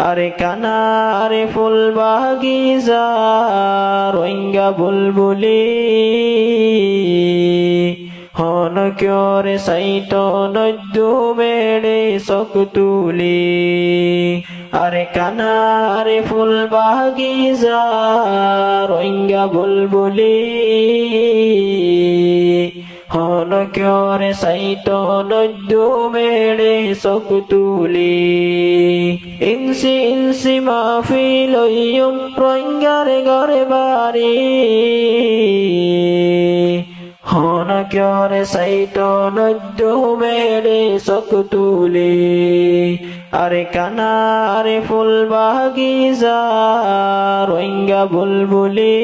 আরে কানারে ফুল বাগিচা রোহিঙ্গা বুলবুলি হন ক্যরে সাইট নদ্দু মেড়ে চক তুলি আরে কানারে ফুল বাগিচা রোহিঙ্গা বুলবুলি হন ক্যরে সাইট নদ্দু মেড়ে চক তুলি ইনসি ইনসি মাহফিল লইয়ুম রোহিঙ্গারে ঘরে বাড়ি হন ক্যরে সাইট নদ্দু মেড়ে চক তুলি আরে কানারে ফুল বাগিচা রোহিঙ্গা বুলবুলি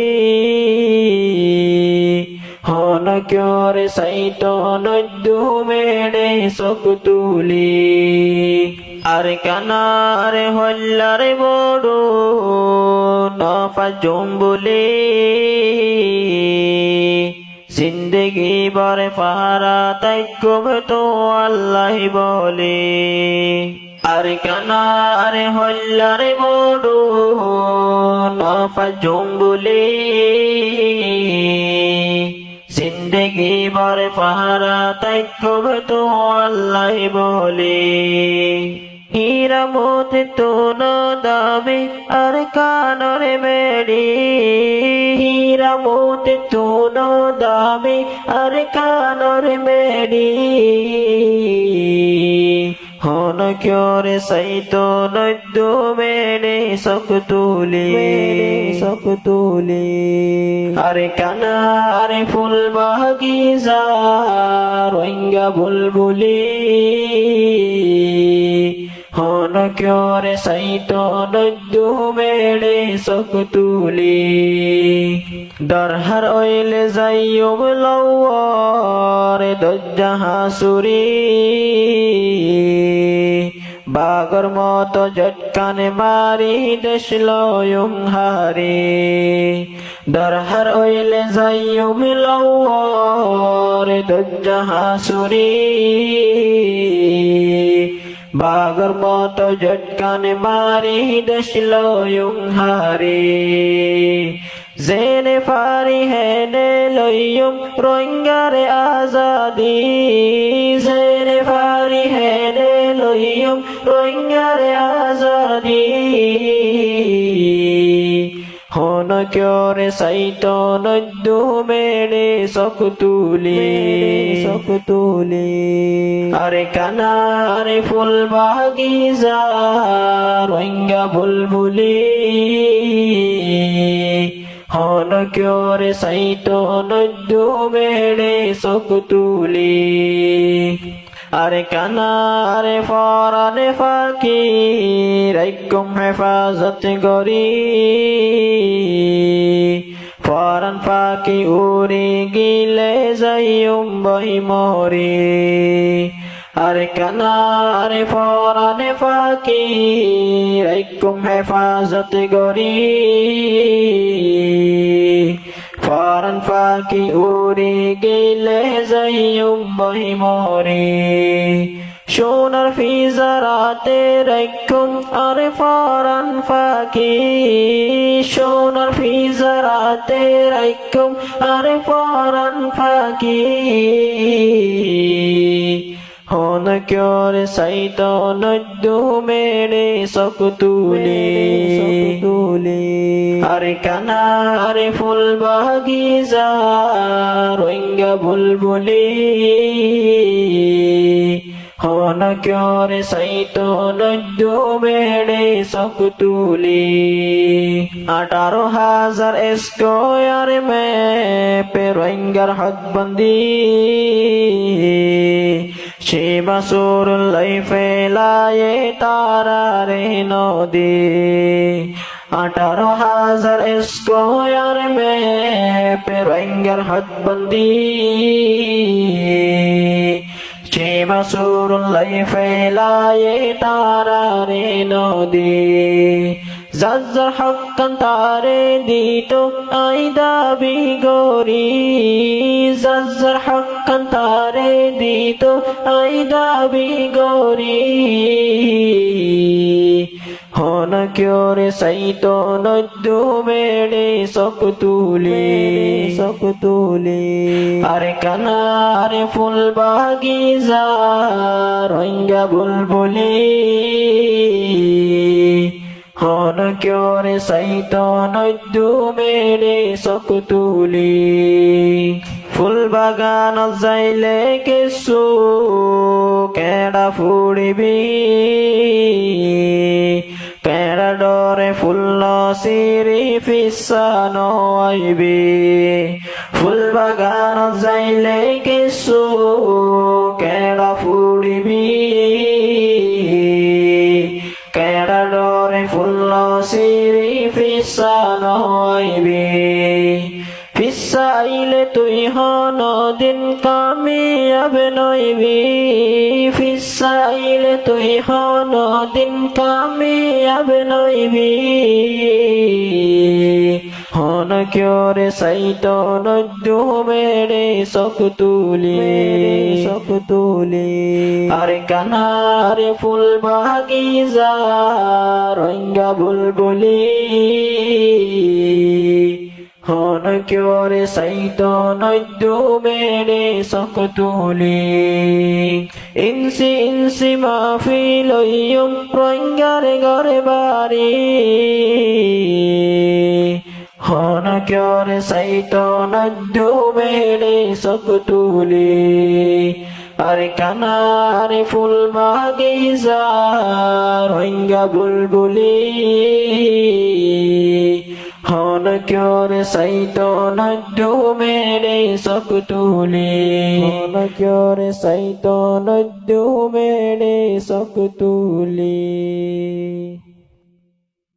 হন ক্যরে সাইট নদ্দু মেড়ে চক তুলি আরে কানারে হল্লারে বড় নফা জম্বুলি জিন্দেগি বারে পাহারা তাইকুম তো আল্লাহ বলে আরে কানারে হল্লারে বড় নফা জম্বুলি জিন্দেগি বারে পাহারা তাইকুম তো আল্লাহ বলে হীরা মোতি তোন দামি আর কানরে মেড়ি হীরা মোতি তোন দামি আর কানরে মেড়ি হন ক্যরে সাইট নদ্দু মেড়ে চক তুলি আরে কানারে ফুল বাগিচা রোহিঙ্গা বুলবুলি হন ক্যরে সাইট নদ্দু মেড়ে চক তুলি দরহার ওইলে যাইয়ুম লওয়ারে দজ্জা হাসুরি বাগর মতো জটকানে মারি দেশ লয়ুম হারি দরহার ওইলে যাইয়ুম লওয়ারে দজ্জা হাসুরি বাগর মতো জটকানে মারি দেশ লয়ুম হারি জেনে ফারি হেনে লইয়ুম রোহিঙ্গারে আজাদি জেনে ফারি হেনে লইয়ুম রোহিঙ্গারে আজাদি হন ক্যরে সাইট নদ্দু মেড়ে চক তুলি আরে কানারে ফুল বাগিচা রোহিঙ্গা বুলবুলি হন ক্যরে সাইট নদ্দু মেড়ে চক তুলি আরে কানারে ফরানে ফাঁকি রাইকুম হেফাজত গরি ফরান ফাঁকি উড়ি গিলে যাইয়ুম বহি মরি আরে কানারে ফরানে ফাঁকি রাইকুম হেফাজত গরি ফরান ফাঁকি উড়ি গিলে যাইয়ুম বহি মরি সোনার ফিজারাতে রাইকুম আরে ফরান ফাঁকি সোনার ফিজারাতে রাইকুম আরে ফরান ফাঁকি হন ক্যরে সাইট নদ্দু মেড়ে চক তুলি আরে কানারে ফুল বাগিচা রোহিঙ্গা বুলবুলি হন ক্যরে সাইট নদ্দু মেড়ে চক তুলি 18,000 স্কয়ার মেপে রোহিঙ্গার হকবন্দি শিবা সুরুল্লাই ফেলায়ে তারারে নদী 18,000 স্কয়ার মেপে রোহিঙ্গার হকবন্দি শিবা সুরুল্লাই ফেলায়ে তারারে নদী যার হক্কান তারে দিত আই দাবি গরি যার হক্কান তারে দিত আই দাবি গরি হন ক্যোরে সাইতো নদ্দু মেড়ে সকতুলি আরে কানা আরে ফুল বাগিজা রঙ্গা বুলবুলি হন ক্যোরে সাইতো নদ্দু মেড়ে সকতুলি ফুল বাগান যাইলে কিছু কেডা ফুড়িবি কেডা ডরে ফুল নসিরি ফিসানো আইবি ফুল বাগান যাইলে কিছু কেডা ফুড়িবি কেডা ডরে ফুল নসিরি ফিসানো আইবি ফিসাইলে তুই হন দিন কামিয়াব নইবি ফিসাইলে তুই হন দিন কামিয়াব নইবি হন ক্যোরে সাইতো নদ্দু মেড়ে সকতুলি আরে কানারে ফুল বাগিজা রঙ্গা বুলবুলি হন ক্যোরে সাইতো নদ্দু মেড়ে সকতুলি ইনসি মাহফিলইয়ুম রঙ্গারে গরে বাড়ি হন ক্যোরে সাইতো নদ্দু মেড়ে সকতুলি আরে কানারে ফুল বাগিজা রঙ্গা বুলবুলি হন ক্যোরে সাইতো নদ্দু মেড়ে সকতুলি